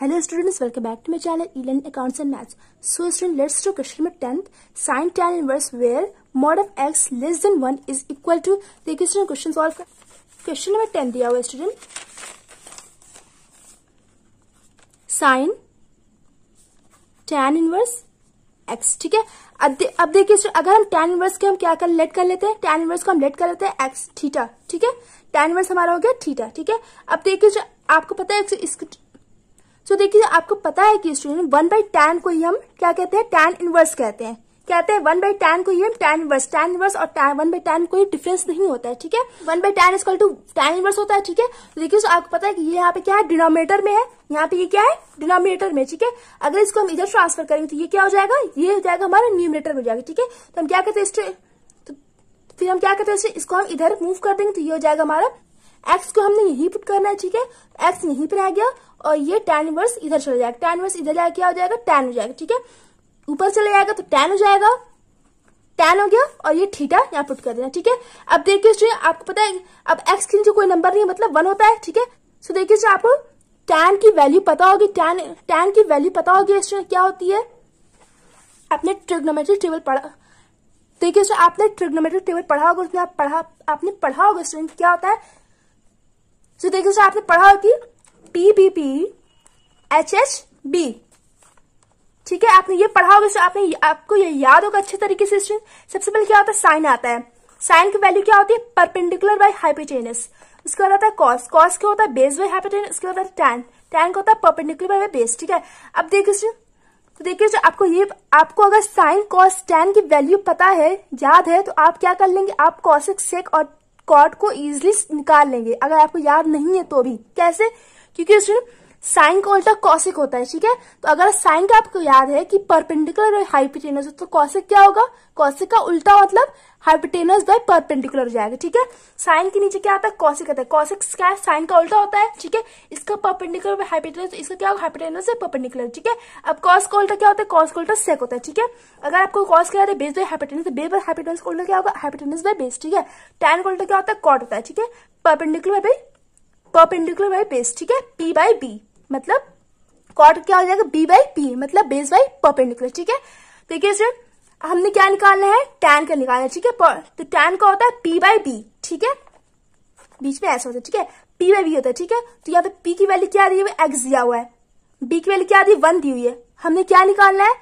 Hello students, welcome back to my channel E-Learning Accounts and Maths. So students, let's do question number 10th. Sin tan inverse where mod of x less than 1 is equal to. देखिए student question solve कर. Question number 10 दिया हुआ है student. sin tan inverse x, ठीक है. अब देखिए अगर हम tan inverse के हम क्या कर लेट कर लेते हैं, tan inverse को हम लेट कर लेते हैं x थीटा, ठीक है. tan inverse हमारा हो गया थीटा, ठीक है. अब देखिए आपको पता है तो देखिए आपको पता है कि स्टूडेंट 1/tan को ही हम क्या कहते हैं, tan इनवर्स कहते हैं. 1/tan को ही हम tan इनवर्स और 1/tan कोई डिफरेंस नहीं होता है, ठीक है. 1/tan equal to tan inverse होता है, ठीक है. तो देखिए आपको पता है कि ये यहाँ पे क्या है, डिनोमिनेटर में है. यहाँ पे ये क्या है, डिनोमिनेटर में, ठीक है. अगर इसको हम इधर ट्रांसफर करेंगे तो ये क्या हो जाएगा, ये हो जाएगा हमारा न्यूमिनेटर में जाएगा, ठीक है. तो हम क्या कहते हैं फिर हम क्या कहते हैं, इसको हम इधर मूव कर देंगे तो ये हो जाएगा हमारा x को हमने यहीं पुट करना है, ठीक है. x यहीं पर आ गया और ये tan इनवर्स इधर चला जाएगा. tan इनवर्स इधर जाके क्या हो जाएगा, tan हो जाएगा, ठीक है. ऊपर चले जाएगा तो tan हो जाएगा, tan हो गया और ये थीटा यहाँ पुट कर देना, ठीक है. अब देखिए स्टूडेंट आपको पता है अब x के नीचे कोई नंबर नहीं है, मतलब 1 होता है, ठीक है. सो देखिए आपको tan की वैल्यू पता होगी, tan की वैल्यू पता होगी स्टूडेंट क्या होती है. आपने ट्रिग्नोमेट्रिक टेबल पढ़ा, देखिए आपने ट्रिग्नोमेट्रिक टेबल पढ़ा होगा, उसमें आपने पढ़ा होगा स्टूडेंट क्या होता है. तो देखिए आपने पढ़ा होगा कि PPP HHB, ठीक है. आपने ये पढ़ा होगा, आपको ये याद होगा अच्छे तरीके से. सबसे पहले क्या होता है, साइन आता है. साइन की वैल्यू क्या होती है, परपेंडिकुलर बाय हाइपोटेनस. उसके बाद आता है कॉस क्या होता है, बेस बाय हाइपोटेनस. उसके बाद आता है टैन का होता है परपेंडिकुलर बाय बेस, ठीक है. अब देखिए आपको अगर साइन कॉस टैन की वैल्यू पता है, याद है, तो आप क्या कर लेंगे, आप कॉसेक सेक और कॉट को इजिली निकाल लेंगे. अगर आपको याद नहीं है तो भी कैसे, क्योंकि उसमें साइन का उल्टा कॉसेक होता है, ठीक है. तो अगर साइन का आपको याद है कि परपेंडिकुलर बाय हाइपोटेनस तो कॉसेक क्या होगा, कॉसेक का उल्टा मतलब हाइपोटेनस बाय परपेंडिकुलर हो जाएगा, ठीक है. साइन के नीचे क्या आता है, कॉसेक आता है. कॉसेक क्या है, साइन का उल्टा होता है, ठीक है. इसका परपेंडिकुलर बाय हाइपोटेनस, इसका क्या होगा, हाइपोटेनस से परपेंडिकुलर, ठीक है. अब कॉस का उल्टा क्या होता है, कॉस का उल्टा सेक होता है, ठीक है. अगर आपको कॉस क्या है, बेस बाय हाइपोटेनस, तो बेस बाय हाइपोटेनस का उल्टा क्या होगा, हाइपोटेनस बाय बेस, ठीक है. टैन का उल्टा क्या होता है, कॉट होता है, ठीक है. परपेंडिकुलर बाय बेस, ठीक है. P बाय B मतलब कॉट क्या हो जाएगा, B बाय P मतलब बेस बाय परपेंडिकुलर, ठीक है. देखिए सर हमने क्या निकालना है, टैन का निकालना है, ठीक है. तो टैन का होता है P बाय B, ठीक है. बीच में ऐसा होता है, ठीक है. P बाय B होता है, ठीक है. तो यहाँ पे P की वैल्यू क्या दी हुई है, x दिया हुआ है. B की वैल्यू क्या दी, 1 दी हुई है. हमने क्या निकालना है,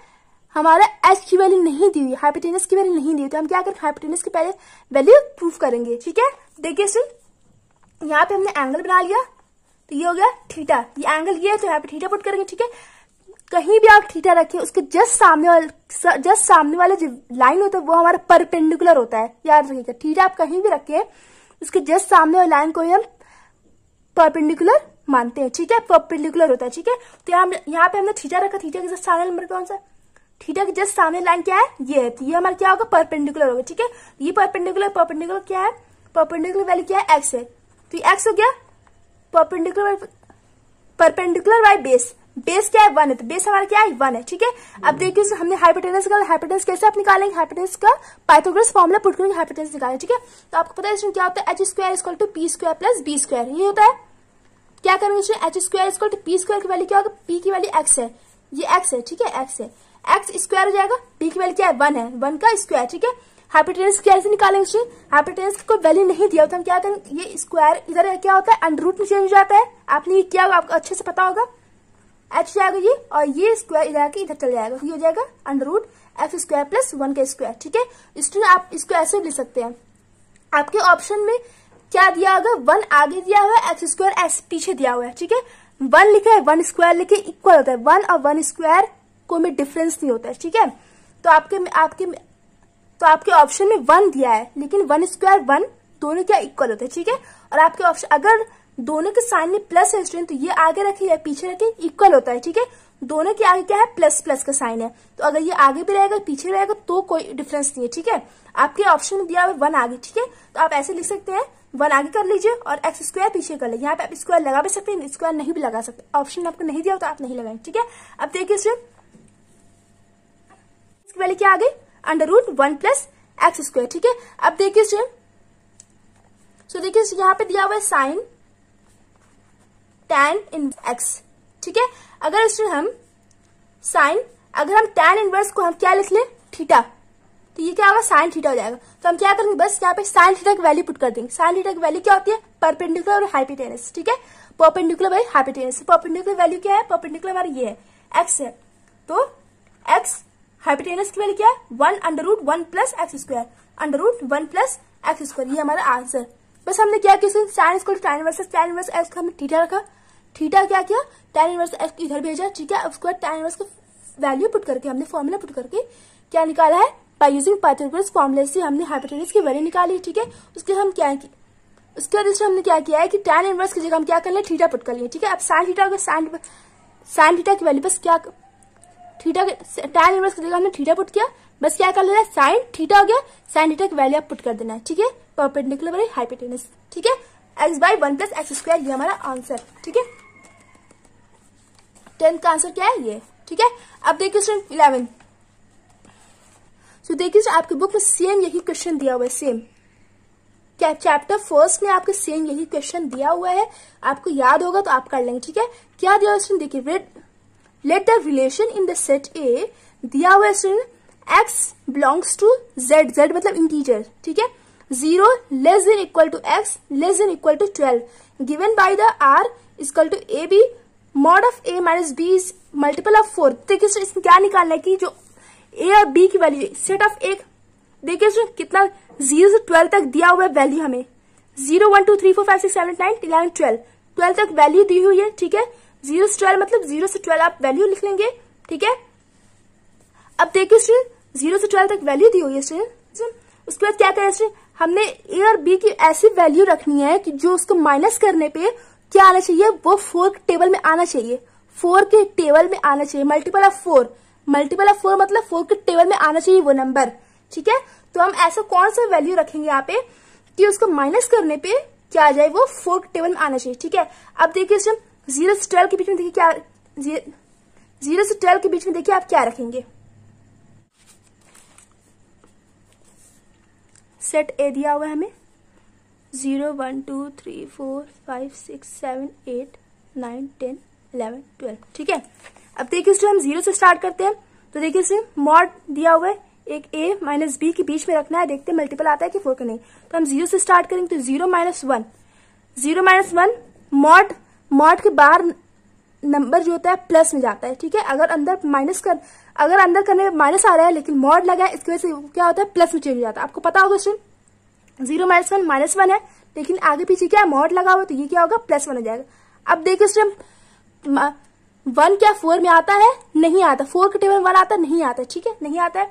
हमारा h की वैल्यू नहीं दी हुई, हाइपोटेनस की वैल्यू नहीं दी हुई. तो हम क्या करें, हाइपोटेनस की पहले वैल्यू प्रूफ करेंगे, ठीक है. देखिए सर यहाँ पे हमने एंगल बना लिया, तो ये हो गया थीटा. ये एंगल ये है तो यहाँ पे थीटा पुट करेंगे, ठीक है. कहीं भी आप थीटा रखें उसके जस्ट सामने वाला जो लाइन होता है वो हमारा परपेंडिकुलर होता है, याद रखिएगा. थीटा आप कहीं भी रखें उसके जस्ट सामने वाले लाइन को हम परपेंडिकुलर मानते हैं, ठीक है. परपेंडिकुलर होता है, ठीक है. तो यहाँ पे हमने थीटा रखा, थीटा के जस्ट सामने नंबर कौन सा, थीटा के जस्ट सामने लाइन क्या है, ये है. तो ये हमारा क्या होगा, परपेंडिकुलर होगा, ठीक है. ये परपेंडिकुलर क्या है, परपेंडिकुलर वैल्यू क्या है, एक्स है. तो एक्स हो गया परपेंडिकुलर बाय बेस. बेस क्या है, 1 है, तो बेस हमारा क्या है, 1 है, ठीक है. अब देखिए हमने हाइपोटेनस कैसे आप निकालेंगे, हाइपोटेनस का पाइथागोरस फॉर्मूला पुट करेंगे, हाइपोटेनस निकालेंगे, ठीक है. तो आपको पता है इसमें क्या होता है, h² = p² + b², ये होता है. क्या करेंगे इसमें, h² = p² की वैल्यू क्या होगा, p की वैल्यू x है, ये x है, ठीक है. x है, x स्क्वायर हो जाएगा, p की वैल्यू क्या है, 1 है, 1 का स्क्वायर, ठीक है. हाइपोटेनस कैसे निकालेंगे, हाइपोटेनस को कोई वैल्यू नहीं दिया तो हम क्या करेंगे, ये स्क्वायर इधर क्या होता है, अंडर रूट में चेंज हो जाता है. आपने ये क्या आपको अच्छे से पता होगा, h जाएगा ये और ये स्क्वायर इधर आके इधर चल जाएगा, ये हो जाएगा √x² + 1 का स्क्वायर, ठीक है. इसलिए आप इसको ऐसे लिख सकते हैं. आपके ऑप्शन में क्या दिया होगा, 1 आगे दिया हुआ है, x² ऐसे पीछे दिया हुआ है, ठीक है. 1 लिखे है, 1 स्क्वायर लिखे इक्वल होता है, 1 और 1 स्क्वायर को में डिफरेंस नहीं होता है, ठीक है. तो आपके ऑप्शन में 1 दिया है, लेकिन 1 स्क्वायर 1 दोनों क्या इक्वल होते हैं, ठीक है. और आपके ऑप्शन अगर दोनों के साइन में प्लस है स्टूडेंट, तो ये आगे रखे या पीछे रखे इक्वल होता है, ठीक है. दोनों के आगे क्या है, प्लस का साइन है, तो अगर ये आगे भी रहेगा पीछे रहेगा तो कोई डिफरेंस नहीं है, ठीक है. आपके ऑप्शन में दिया हुआ 1 आगे, ठीक है. तो आप ऐसे लिख सकते हैं, 1 आगे कर लीजिए और x² पीछे कर लीजिए. यहाँ पे आप स्क्वायर लगा भी सकते हैं, स्क्वायर नहीं भी लगा सकते. ऑप्शन आपको नहीं दिया तो आप नहीं लगाएंगे, ठीक है. अब देखिए स्टूडेंट इसकी वैल्यू क्या आ गई, √1 + x², ठीक है. अब देखिए स्टूडेंट, सो देखिए यहाँ पे दिया हुआ है साइन tan in x, ठीक है। अगर स्टूडेंट हम साइन, अगर हम tan इनवर्स को हम क्या लिख ले, थीटा, तो ये क्या होगा, साइन थीटा हो जाएगा। तो हम क्या करेंगे, बस यहाँ पे साइन थीटा की वैल्यू पुट कर देंगे। साइन थीटा की वैल्यू क्या होती है, परपेंडिकुलर और हाइपोटेनस, ठीक है। Perpendicular by hypotenuse, perpendicular value क्या है, परपेंडिकुलर हमारा ये है एक्स है, तो एक्स, हाइपोटेनस की वैल्यू क्या है 1/1 plus X square, √1 plus X square, ये हमारा आंसर। बस हमने क्या किया, sine equal to tan inverse X का हमने थीटा रखा, थीटा क्या किया, tan इनवर्स एक्स इधर भेजा, ठीक है। उसके बाद tan इनवर्स का वैल्यू पुट करके, हमने फॉर्मूला पुट करके क्या निकाला है, बाय यूजिंग पाइथागोरस फॉर्मूले से हमने हाइपोटेनस की वैल्यू निकाली, ठीक है। उसके हम क्या है, उसके बाद हमने क्या किया है कि tan इनवर्स की जगह हम क्या कर ले, थीटा पुट कर लिए, ठीक है। अब साइन थीटा, साइन थीटा की वैल्यू बस क्या, थीटा tan इनवर्स की जगह हमने थीटा पुट किया, बस क्या कर लेना है, साइन थीटा हो गया, साइन थीटा की वैल्यू आप पुट कर देना है, ठीक है। परपेंडिकुलर बाई हाइपोटेनस, ठीक है। x/1 प्लस एक्स स्क्वायर, ये हमारा आंसर, ठीक है। 10th का आंसर क्या है, ये, ठीक है। अब देखिए स्टूडेंट 11, तो देखिए आपके बुक में सेम यही क्वेश्चन दिया हुआ है, सेम क्या चैप्टर फर्स्ट में आपके सेम यही क्वेश्चन दिया हुआ है, आपको याद होगा तो आप कर लेंगे, ठीक है। क्या दिया हुआ स्टूडेंट, देखिए let the relation in the set A, दिया हुआ student x belongs to z, z मतलब इंटीजर, ठीक है। 0 less than equal to x less than equal to 12, given by the r equal to A B, mod of a minus b is multiple of 4। देखिए इसमें क्या निकालना है कि जो a और b की वैल्यू, सेट ऑफ एक, देखिए इसमें कितना 0 से 12 तक दिया हुआ है वैल्यू, हमें 0 1 2 3 4 5 6 7 8 9 11 12 तक वैल्यू दी हुई है, ठीक है। 0 से 12 मतलब 0 से 12 आप वैल्यू लिख लेंगे, ठीक है। अब देखिए स्टूडेंट 0 से 12 तक वैल्यू दी हुई है स्टूडेंट, उसके बाद क्या करें स्टूडेंट, हमने a और b की ऐसी वैल्यू रखनी है कि जो उसको माइनस करने पे क्या आना चाहिए, वो 4 के टेबल में आना चाहिए, 4 के टेबल में आना चाहिए, मल्टीपल ऑफ 4, मल्टीपल ऑफ 4 मतलब 4 के टेबल में आना चाहिए वो नंबर, ठीक है। तो हम ऐसा कौन सा वैल्यू रखेंगे यहाँ पे कि उसको माइनस करने पे क्या आ जाए, वो 4 के टेबल में आना चाहिए, ठीक है। अब देखिए 0 से 12 के बीच में देखिए क्या, 0 से 12 के बीच में देखिए आप क्या रखेंगे, सेट ए दिया हुआ है हमें 0 1 2 3 4 5 6 7 8 9 10 11 12, ठीक है। अब देखिए इसमें हम 0 से स्टार्ट करते हैं, तो देखिए इसमें मॉड दिया हुआ है, एक a माइनस b के बीच में रखना है, देखते हैं मल्टीपल आता है कि 4 का नहीं। तो हम 0 से स्टार्ट करेंगे, तो 0 माइनस 1, 0 माइनस 1, मॉड के बाहर नंबर जो होता है प्लस में जाता है, ठीक है। अगर अंदर माइनस कर, अगर अंदर करने में माइनस आ रहा है लेकिन मॉड लगा है, इसकी वजह से क्या होता है, प्लस में चेंज हो जाता है, आपको पता होगा स्टूडेंट। 0 माइनस 1 -1 है, लेकिन आगे पीछे क्या है, मॉड लगा हुआ, तो ये क्या होगा, +1 हो जाएगा। अब देखिए स्टूडेंट 1 क्या 4 में आता है, नहीं आता, 4 के टेबल 1 आता है, नहीं आता, ठीक है, नहीं आता है।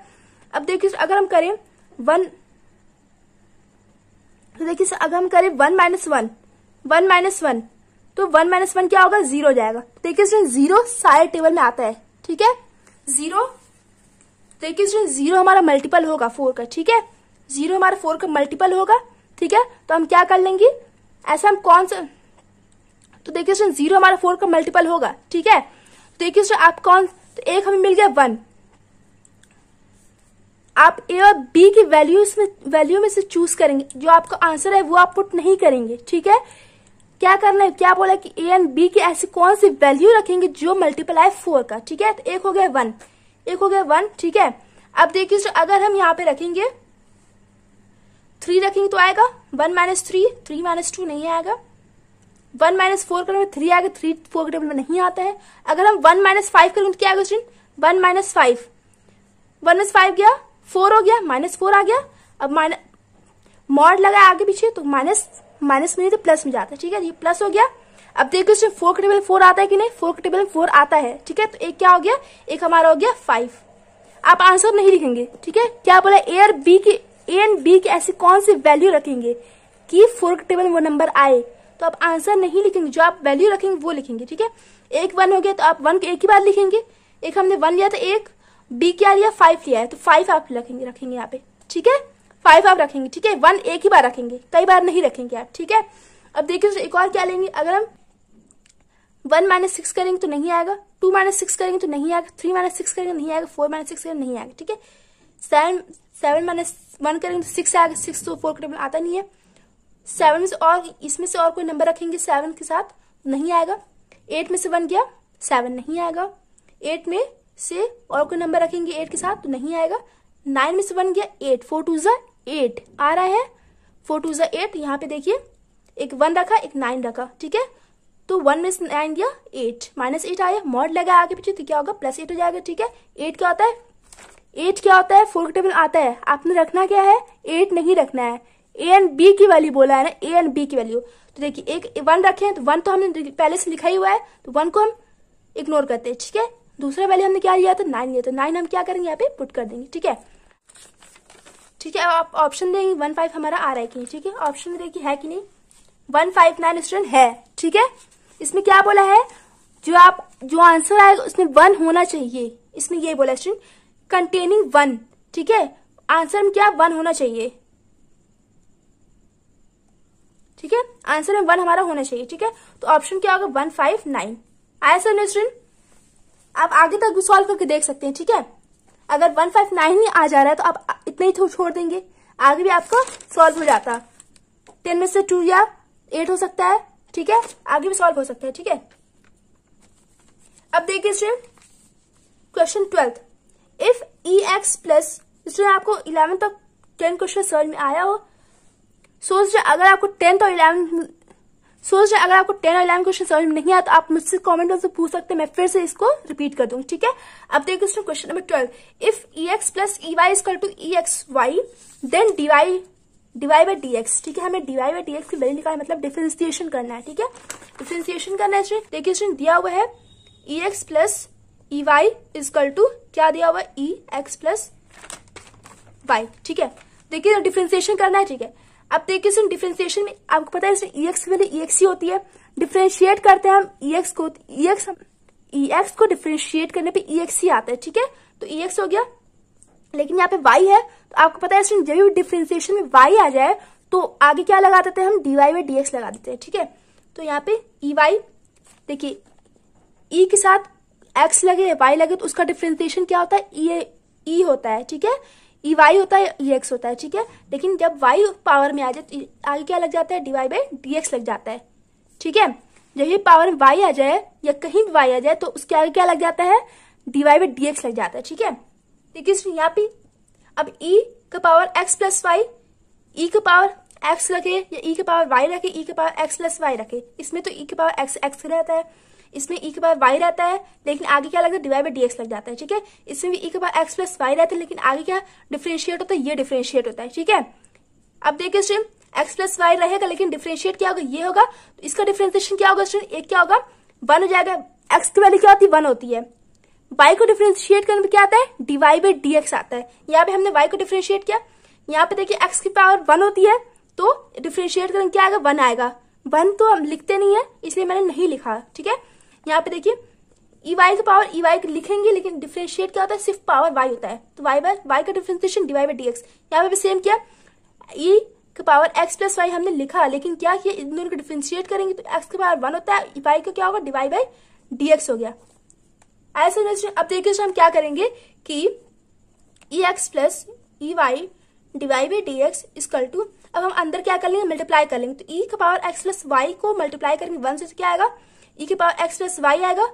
अब देखिए अगर हम करें 1, तो देखिए अगर हम करें 1 माइनस 1, 1 माइनस 1, तो 1 माइनस 1 क्या होगा, 0 हो जाएगा। देखिए स्टूडेंट 0 सारे टेबल में आता है, ठीक है, 0, देखिए स्टूडेंट 0 हमारा मल्टीपल होगा 4 का, ठीक है, 0 हमारा 4 का मल्टीपल होगा, ठीक है। तो हम क्या कर लेंगे, ऐसा हम कौन सा, तो देखिए स्टूडेंट 0 हमारा 4 का मल्टीपल होगा, ठीक है। तो देखिए स्टूडेंट आप कौन, तो एक हमें मिल गया 1, आप ए और बी की वैल्यू में से चूज करेंगे, जो आपका आंसर है वो आप पुट नहीं करेंगे, ठीक है। क्या करना है, क्या बोला कि ए एंड बी की ऐसी कौन सी वैल्यू रखेंगे जो मल्टीपल आए 4 का, ठीक है। तो एक हो गया 1, एक हो गया 1, ठीक है। अब देखिए अगर हम यहाँ पे रखेंगे 3 रखेंगे तो आएगा 1 माइनस 3, 3 माइनस 2 नहीं आएगा, 1 माइनस 4 करेंगे 3 आएगा, 3 4 के टेबल में नहीं आता है। अगर हम 1 माइनस 5 करेंगे तो क्या आएगा स्टूडेंट, 1 माइनस 5, 1 माइनस 5 गया 4 हो गया, -4 आ गया। अब मॉड लगा आगे पीछे, तो माइनस में नहीं तो प्लस में जाता है, ठीक है, ये प्लस हो गया। अब देखिए उसमें 4 के टेबल में 4 आता है कि नहीं, 4 के टेबल में 4 आता है, ठीक है। तो एक क्या हो गया, एक हमारा हो गया 5। आप आंसर नहीं लिखेंगे, ठीक है। क्या बोला, ए एंड बी की ऐसी कौन सी वैल्यू रखेंगे कि 4 के टेबल में वो नंबर आए, तो आप आंसर नहीं लिखेंगे, जो आप वैल्यू रखेंगे वो लिखेंगे, ठीक है। एक 1 हो गया तो आप 1 एक ही बार लिखेंगे, एक हमने 1 लिया तो एक, बी क्या लिया 5 लिया है, तो 5 आप रखेंगे यहाँ पे, ठीक है, 5 आप रखेंगे, ठीक है। 1 एक ही बार रखेंगे, कई बार नहीं रखेंगे आप, ठीक है। अब देखिए एक और क्या लेंगे, अगर हम 1 माइनस 6 करेंगे तो नहीं आएगा, 2 माइनस 6 करेंगे तो नहीं आएगा, 3 माइनस 6 करेंगे नहीं आएगा, 4 माइनस 6 करेंगे नहीं आएगा, ठीक है। 7 माइनस 1 करेंगे तो 6 आएगा, 6 तो 4 के टेबल आता नहीं है। 7 में से और इसमें से और कोई नंबर रखेंगे 7 के साथ नहीं आएगा। 8 में से 1 गया, 7 नहीं आएगा। 8 में से और कोई नंबर रखेंगे 8 के साथ तो नहीं आएगा। 9 में से 1 गया 8, 4 2 जा 8 आ रहा है, 4 2 जा 8। यहाँ पे देखिए एक 1 रखा एक 9 रखा, ठीक है। तो 1 में से 9 गया 8, -8 आया, मॉड लगा आगे पीछे तो क्या होगा +8 हो जाएगा, ठीक है। 8 क्या होता है, 8 क्या होता है 4 के टेबल आता है। आपने रखना क्या है 8 नहीं रखना है, ए एंड बी की वैल्यू बोला है ना, ए एंड बी की वैल्यू। तो देखिए एक 1 रखे हैं तो 1 तो हमने पहले से लिखा ही हुआ है तो 1 को हम इग्नोर करते हैं, ठीक है। दूसरा वैल्यू हमने क्या लिया था 9 लिया, तो 9 हम क्या करेंगे यहाँ पे पुट कर देंगे, ठीक है। ठीक है, अब आप ऑप्शन देंगे 1 5 हमारा आ रहा है कि नहीं, ठीक है। ऑप्शन में देखिए है कि नहीं, 1 5 9 स्टूडेंट है, ठीक है। इसमें क्या बोला है, जो आंसर आएगा उसमें 1 होना चाहिए। इसमें ये बोला स्टूडेंट कंटेनिंग 1, ठीक है। आंसर में क्या 1 होना चाहिए, ठीक है। आंसर में 1 हमारा होना चाहिए, ठीक है। तो ऑप्शन क्या होगा 1 5 9 आया सर स्टूडेंट। आप आगे तक भी सॉल्व करके देख सकते हैं, ठीक है। अगर 1 5 9 ही आ जा रहा है तो आप इतना ही छोड़ देंगे, आगे भी आपका सॉल्व हो जाता। 10 में से 2 या 8 हो सकता है, ठीक है। आगे भी सॉल्व हो सकता है, ठीक है। अब देखिए student question 12, if EX plus, student आपको 11 तक 10 क्वेश्चन समझ में आया हो, सोच रहे अगर आपको 10 और 11 क्वेश्चन समझ में नहीं आया तो आप मुझसे कमेंट में पूछ सकते हैं, मैं फिर से इसको रिपीट कर दूंगी, ठीक है। अब देखिए question number 12, if EX plus EY equal to EXY then dy by DX, ठीक है। हमें डिवाई बाई DX की वैल्यू निकालना मतलब डिफरेंशिएशन करना है, ठीक है। डिफरेंशिएशन करना है स्टूडेंट। देखिए स्टूडेंट दिया हुआ है EX plus EY equal to क्या दिया हुआ है EX प्लस Y, ठीक है। देखिए डिफरेंशिएशन करना है, ठीक है। अब देखिए सुन डिफरेंशिएशन में आपको पता है EX की वैल्यू EX ही होती है, डिफरेंशिएट करते हैं हम EX को, EX को डिफरेंशिएट करने पे EX ही आता है, ठीक है। तो EX हो गया, लेकिन यहाँ पे Y है तो आपको पता है जब भी डिफरेंशिएशन में Y आ जाए तो आगे क्या लगा देते हैं हम डिवाई बाई DX लगा देते हैं, ठीक है। तो यहाँ पे EY देखिए E के साथ X लगे Y लगे तो उसका डिफरेंशिएशन क्या होता है E होता है, ठीक है। EY होता है EX होता है, ठीक है। लेकिन जब Y पावर में आ जाए तो आगे क्या लग जाता है डिवाई बाई DX लग जाता है, ठीक है। जब ये पावर में Y आ जाए या कहीं भी Y आ जाए तो उसके आगे क्या लग जाता है डिवाई बाई DX लग जाता है, ठीक है। देखिए यहाँ पे अब E का power X plus Y, E का पावर X रखे या E का पावर Y रखे, E का पावर X प्लस Y रखे, इसमें तो E का पावर X रहता है, इसमें E का पावर Y रहता है, लेकिन आगे क्या लगता है डिवाइड बाई DX लग जाता है, ठीक है। इसमें भी E का पावर X प्लस Y रहता है, लेकिन आगे क्या डिफरेंशिएट होता है, ये डिफरेंशिएट होता है, ठीक है। अब देखिए स्टूडेंट X प्लस Y रहेगा लेकिन डिफरेंशिएट क्या होगा ये होगा, तो इसका डिफरेंशिएशन क्या होगा स्टूडेंट, एक क्या होगा 1 हो जाएगा। X की वैल्यू क्या होती है 1 होती है, Y को डिफरेंशिएट करने में क्या आता है डिवाइड बाई DX आता है। यहाँ पे हमने Y को डिफरेंशिएट किया, यहाँ पे देखिए X की पावर 1 होती है तो डिफरेंशिएट करने क्या आएगा 1 आएगा। 1 तो हम लिखते नहीं है इसलिए मैंने नहीं लिखा, ठीक है। यहाँ पे देखिए EY का पावर EY लिखेंगे लेकिन डिफरेंशिएट क्या होता है सिर्फ पावर Y होता है, तो Y का डिफरेंशिएशन डिवाइड बाई DX। यहाँ पे भी सेम किया, E का पावर X प्लस Y हमने लिखा लेकिन क्या किया इन दोनों को डिफरेंशिएट करेंगे तो X का पावर 1 होता है, Y का क्या होगा डिवाइड बाई DX हो गया। ऐसे अब देखिए हम क्या करेंगे कि EX plus EY divide by DX equal to, अब हम अंदर क्या कर लेंगे मल्टीप्लाई कर लेंगे, तो E का पावर X प्लस Y को मल्टीप्लाई करेंगे 1 से क्या आएगा E के पावर X प्लस Y आएगा,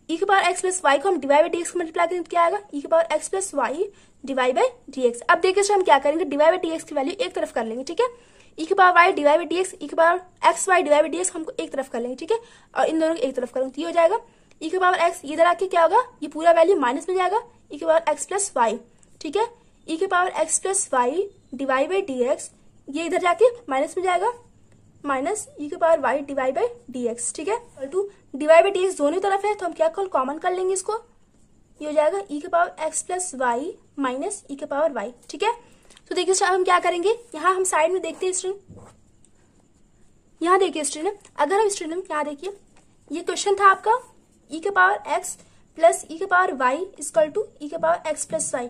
E के पावर X प्लस Y को हम डिवाइड बाई DX को मल्टीप्लाई करेंगे तो क्या आएगा E के power X plus Y divide by DX। अब देखिए हम क्या करेंगे डिवाइड बाई DX की वैल्यू एक तरफ कर लेंगे, ठीक है। E के power Y divide by DX, E के power X Y divide by DX हमको एक तरफ कर लेंगे, ठीक है। और इन दोनों को एक तरफ करूंगी तो ये हो जाएगा E के पावर X, इधर आके क्या होगा ये पूरा वैल्यू माइनस में जाएगा E के पावर X प्लस Y, ठीक है। E के power X plus Y divide by DX ये इधर जाके माइनस में जाएगा, माइनस E के power Y divide by DX, ठीक है। और टू डिवाइड बाई DX दोनों तरफ है तो हम क्या कॉमन कर लेंगे इसको, ये हो जाएगा E के power X plus Y minus E के पावर Y, ठीक है। तो देखिए अब हम क्या करेंगे, यहाँ हम साइड में देखते हैं स्टूडेंट, यहाँ देखिए स्टूडेंट अगर हम स्टूडेंट यहाँ देखिए ये क्वेश्चन था आपका E के पावर X प्लस E के power Y equal to E के पावर X प्लस Y।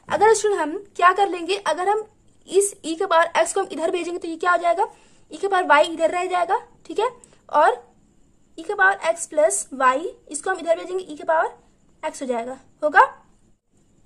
अगर स्टूडेंट हम क्या कर लेंगे, अगर हम इस E के पावर X को हम इधर भेजेंगे तो ये क्या हो जाएगा E के पावर Y इधर रह जाएगा, ठीक है। और E के पावर X प्लस Y इसको हम इधर भेजेंगे E के पावर X हो जाएगा, होगा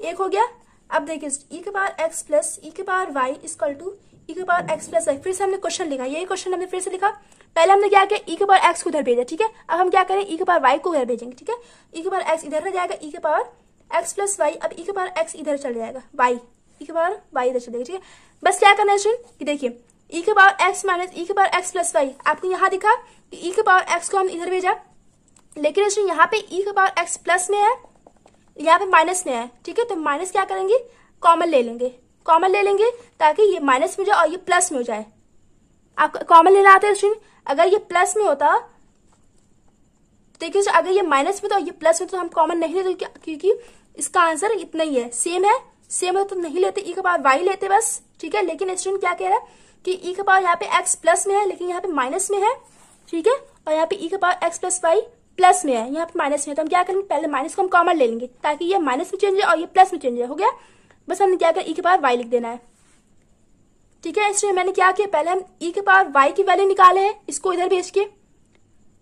एक हो गया। अब देखिए E के पावर X प्लस E के power Y equal to E के पावर X प्लस Y, फिर से हमने क्वेश्चन लिखा, यही क्वेश्चन हमने फिर से लिखा पहले हमने क्या किया, ई के पावर एक्स को इधर भेजा, ठीक है। अब हम क्या करें, ई के पावर वाई को इधर भेजेंगे, ठीक है। ई के पावर एक्स इधर रह जाएगा, ई के पावर एक्स प्लस वाई, अब ई के पावर एक्स इधर चल जाएगा, वाई, ई के पावर वाई इधर चलेगा, ठीक है। बस क्या करना है स्टूडेंट कि देखिए ई के पावर एक्स माइनस ई के पावर एक्स प्लस वाई, आपको यहाँ दिखा कि ई के पावर एक्स को हम इधर भेजा, लेकिन स्टूडेंट यहाँ पे ई के पावर एक्स प्लस में है, यहाँ पे माइनस में है, ठीक है। तो माइनस क्या करेंगे, कॉमन ले लेंगे, कॉमन ले लेंगे ताकि ये माइनस में जाए और ये प्लस में हो जाए। आपको कॉमन लेना आता है स्टूडेंट, अगर ये प्लस में होता, देखिए अगर ये माइनस में था और ये प्लस में, तो हम कॉमन नहीं लेते क्योंकि इसका आंसर इतना ही है, सेम है, सेम है तो नहीं लेते, ई का पावर वाई लेते बस, ठीक है। लेकिन स्टूडेंट क्या कह रहा है कि ई का पावर यहाँ पे एक्स प्लस में है, लेकिन यहाँ पे माइनस में है, ठीक है। और यहाँ पे ई का power x plus Y plus में है, यहाँ पे माइनस में है, तो हम क्या करेंगे, पहले माइनस को हम कॉमन ले लेंगे ताकि ये माइनस में चेंज है और ये प्लस में चेंज है, हो गया। बस हमने क्या किया, ई के पावर वाई लिख देना है, ठीक है। इसलिए मैंने क्या किया, पहले हम ई के पावर वाई की वैल्यू निकाले हैं, इसको इधर भेज के,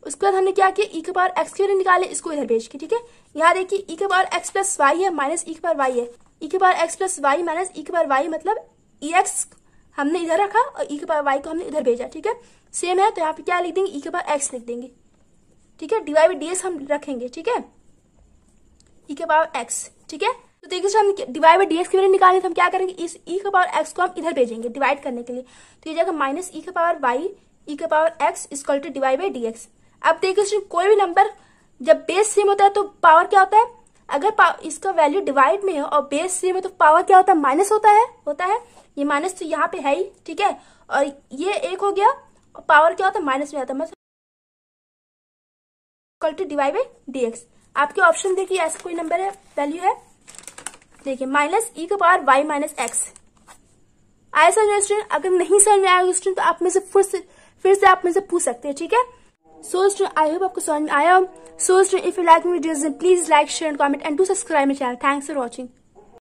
उसके बाद हमने क्या किया, ई के पावर एक्स की वैल्यू निकाले, इसको इधर भेज के, ठीक है। यहाँ देखिए ई के पावर एक्स प्लस वाई है माइनस ई के पावर वाई है, ई के power x plus y minus e के पावर वाई, मतलब ई एक्स हमने इधर रखा और ई के पावर वाई को हमने इधर भेजा, ठीक है। सेम है तो यहाँ पे क्या लिख देंगे, ई के पावर एक्स लिख देंगे, ठीक है। डीवाई बाई डीएक्स हम रखेंगे, ठीक है, ई के पावर एक्स, ठीक है। तो देखिए हम डिवाइड बाई डीएक्स की वैल्यू निकालनी, तो हम क्या करेंगे, इस ई के पावर एक्स को हम इधर भेजेंगे डिवाइड करने के लिए, तो ये जाएगा माइनस ई के पावर वाई ई के power X equal to divide by DX. अब देखिए कोई भी नंबर जब बेस सेम होता है तो पावर क्या होता है, अगर इसका वैल्यू डिवाइड में है और बेस सेम है तो पावर क्या होता है, माइनस होता है। ये माइनस तो यहाँ पे है ही, ठीक है, और ये एक हो गया और पावर क्या होता है, माइनस में आता है, मतलब equal to divide by DX. आपके ऑप्शन देखिए ऐसा कोई नंबर है, वैल्यू है, देखिए माइनस ई के पावर वाई माइनस एक्स। आया समझ स्टूडेंट, अगर नहीं समझ में आएगा स्टूडेंट तो आप में से फिर से आप में से पूछ सकते हैं, ठीक है। सो स्टूडेंट आई होप आपको समझ में आया। So student if you like me videos please like share and comment and do subscribe my channel. Thanks for watching.